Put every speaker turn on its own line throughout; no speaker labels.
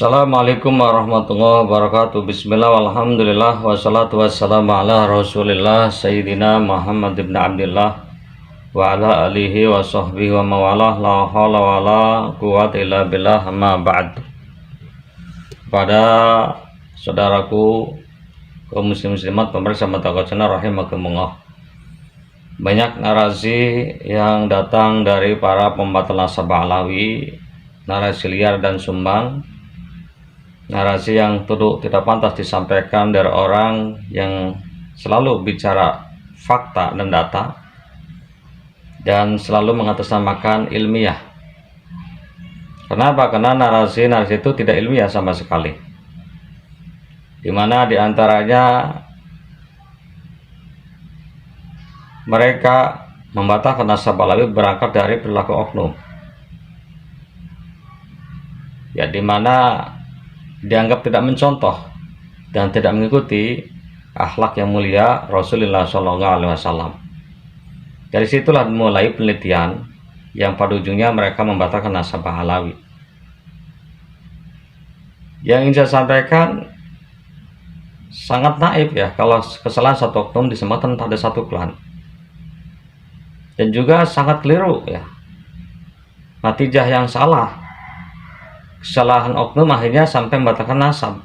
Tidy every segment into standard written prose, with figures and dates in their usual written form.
Assalamualaikum warahmatullahi wabarakatuh. Bismillah walhamdulillah wassalatu wassalamu ala rasulillah Sayyidina Muhammad ibn Abdillah wa ala alihi wa sahbihi wa mawalah la hawla wa la quwwata illa billah amma ba'd. Pada saudaraku kaum muslim-muslimat pemirsa mata channel rahimakumullah, banyak narasi yang datang dari para pembatal nasabah alawi, narasi liar dan sumbang, narasi yang tidak pantas disampaikan dari orang yang selalu bicara fakta dan data dan selalu mengatasnamakan ilmiah. Kenapa? Karena narasi itu tidak ilmiah sama sekali, dimana diantaranya mereka membantah nasabah alawi berangkat dari perilaku oknum, ya, dimana dianggap tidak mencontoh dan tidak mengikuti akhlak yang mulia Rasulullah SAW. Dari situlah mulai penelitian yang pada ujungnya mereka membatalkan nasabah alawi. Yang ingin saya sampaikan, sangat naif ya kalau kesalahan satu oknum disematkan pada satu klan, dan juga sangat keliru ya, natijah yang salah. Kesalahan oknum akhirnya sampai membatalkan nasab.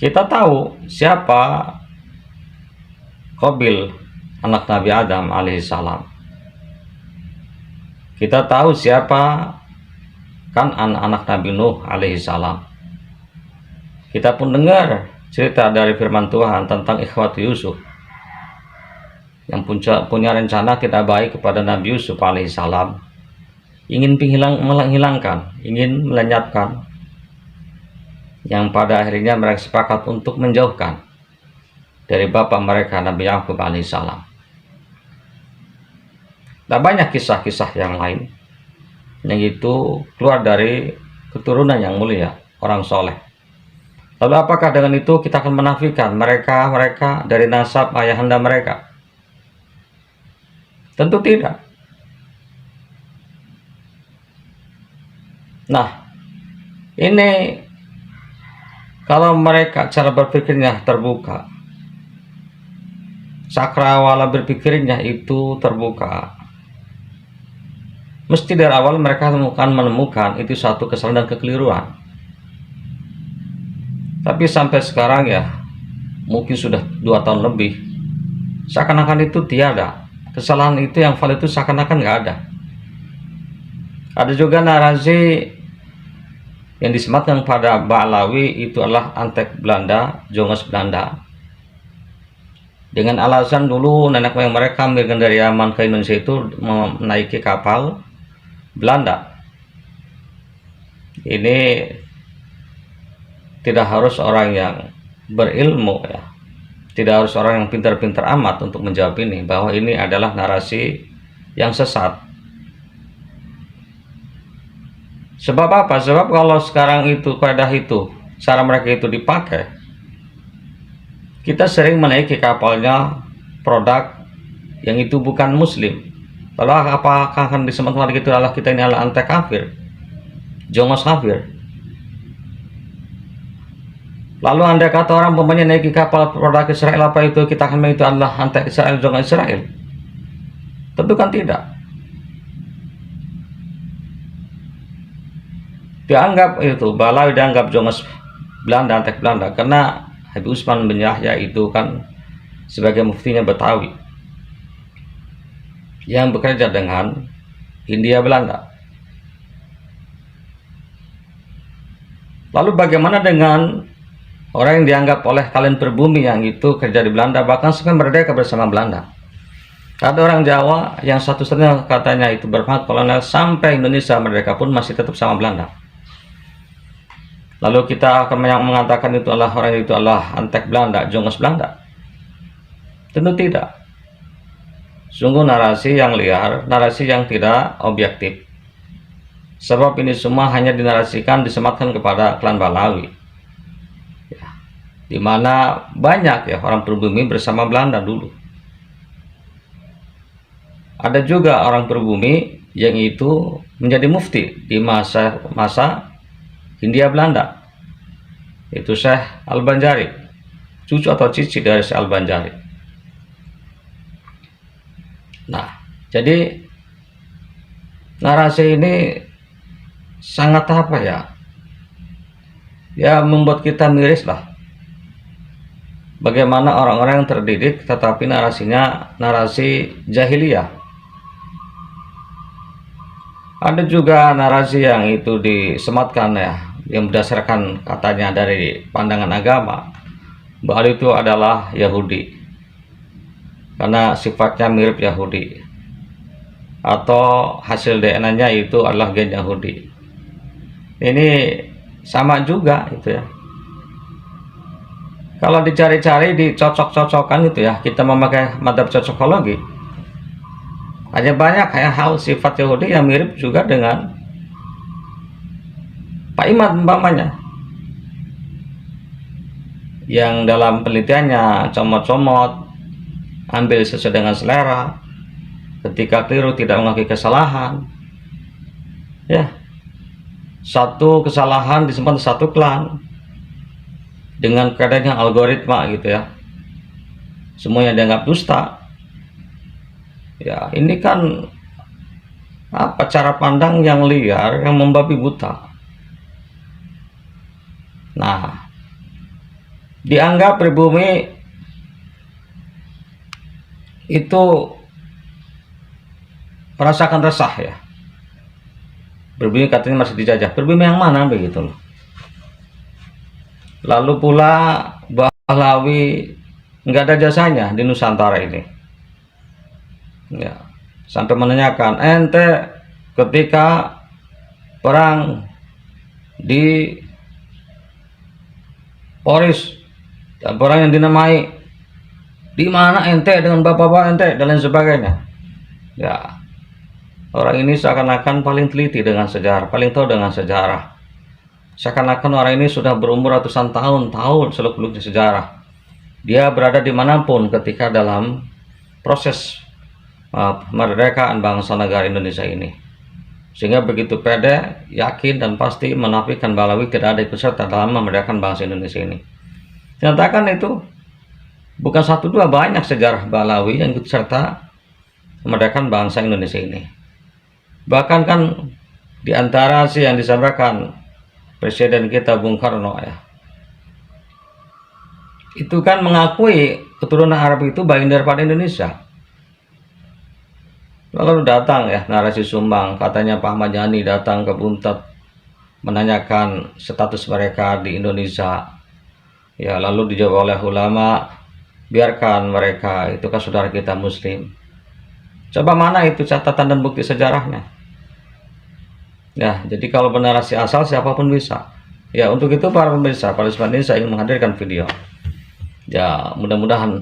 Kita tahu siapa Qabil, anak Nabi Adam alaihissalam. Kita tahu siapa anak Nabi Nuh alaihissalam. Kita pun dengar cerita dari firman Tuhan tentang ikhwat Yusuf yang punya rencana tidak baik kepada Nabi Yusuf alaihissalam, ingin menghilangkan, ingin melenyapkan, yang pada akhirnya mereka sepakat untuk menjauhkan dari bapak mereka Nabi Yakub alaihissalam. Dan banyak kisah-kisah yang lain yang itu keluar dari keturunan yang mulia, orang soleh. Lalu apakah dengan itu kita akan menafikan mereka dari nasab ayahanda mereka? Tentu tidak. Nah, ini kalau mereka cara berpikirnya terbuka, cakrawala berpikirnya itu terbuka, mesti dari awal mereka akan menemukan itu satu kesalahan dan kekeliruan. Tapi sampai sekarang ya, mungkin sudah 2 tahun lebih, seakan-akan itu tiada. Kesalahan itu yang valid itu seakan-akan nggak ada. Ada juga narasi yang disematkan pada Ba'alawi itu adalah antek Belanda, jongos Belanda, dengan alasan dulu nenek moyang mereka migrasi dari Yaman ke Indonesia itu menaiki kapal Belanda. Ini tidak harus orang yang berilmu ya, tidak harus orang yang pintar-pintar amat untuk menjawab ini, bahwa ini adalah narasi yang sesat. Sebab apa? Sebab kalau sekarang itu kaidah itu, cara mereka itu dipakai, kita sering menaiki kapalnya produk yang itu bukan muslim. Lalu apakah akan disematkan lagi itu adalah kita ini adalah antek kafir, jongos kafir? Lalu andai kata orang pemainnya naiki kapal produk Israel, apa itu kita akan itu adalah antek Israel, jongos Israel? Tentu kan tidak. Dianggap itu Ba'alawi dianggap jongos Belanda, antek Belanda, karena Habib Utsman bin Yahya itu kan sebagai muftinya Betawi yang bekerja dengan Hindia Belanda. Lalu bagaimana dengan orang yang dianggap oleh kalian pribumi yang itu kerja di Belanda, bahkan sampai merdeka bersama Belanda? Ada orang Jawa yang satu-satunya katanya itu berpangkat kolonel sampai Indonesia merdeka pun masih tetap sama Belanda. Lalu kita akan mengatakan itu adalah orang itu adalah antek Belanda, jongos Belanda? Tentu tidak. Sungguh narasi yang liar, narasi yang tidak objektif. Sebab ini semua hanya dinarasikan, disematkan kepada klan Ba'alawi, ya, dimana banyak ya orang pribumi bersama Belanda dulu. Ada juga orang pribumi yang itu menjadi mufti di masa Hindia Belanda. Itu Syekh Al-Banjari, cucu atau cici dari Syekh Al-Banjari. Nah, jadi narasi ini sangat apa ya? Ya membuat kita miris lah. Bagaimana orang-orang yang terdidik tetapi narasinya narasi jahiliyah. Ada juga narasi yang itu disematkan ya, yang berdasarkan katanya dari pandangan agama bahwa itu adalah Yahudi karena sifatnya mirip Yahudi, atau hasil DNA-nya itu adalah gen Yahudi. Ini sama juga itu ya. Kalau dicari-cari, dicocok-cocokkan itu ya, kita memakai madzhab cocokologi, hanya banyak kayak hal sifat Yahudi yang mirip juga dengan Pak Imad umpamanya, yang dalam penelitiannya comot-comot, ambil sesuai dengan selera, ketika keliru tidak mengakui kesalahan. Ya, satu kesalahan disimpan satu klan dengan keadaannya algoritma gitu ya, semuanya dianggap dusta. Ya, ini kan apa, cara pandang yang liar, yang membabi buta. Nah, dianggap pribumi itu merasakan resah ya. Pribumi katanya masih dijajah. Pribumi yang mana begitu loh. Lalu pula Bahlawi nggak ada jasanya di Nusantara ini. Ya, sampai menanyakan, ente ketika perang di Poris, perang yang dinamai, di mana ente dengan bapak-bapak ente dan lain sebagainya. Ya, orang ini seakan-akan paling teliti dengan sejarah, paling tahu dengan sejarah. Seakan-akan orang ini sudah berumur ratusan tahun seluk-beluk di sejarah. Dia berada dimanapun ketika dalam proses kemerdekaan bangsa negara Indonesia ini, sehingga begitu pede, yakin dan pasti menafikan Bahlawi tidak ada ikut serta dalam memerdekakan bangsa Indonesia ini. Nyatakan itu bukan satu dua, banyak sejarah Bahlawi yang ikut serta memerdekakan bangsa Indonesia ini. Bahkan kan diantara yang disampaikan Presiden kita Bung Karno ya, itu kan mengakui keturunan Arab itu bagian daripada Indonesia. Lalu datang ya narasi sumbang, katanya Pak Ahmad Yani datang ke Buntet menanyakan status mereka di Indonesia. Ya, lalu dijawab oleh ulama, biarkan mereka, itu kan saudara kita Muslim. Coba mana itu catatan dan bukti sejarahnya? Ya, jadi kalau narasi asal siapapun bisa. Ya, untuk itu para pemirsa, pada kesempatan ini saya ingin menghadirkan video. Ya, mudah-mudahan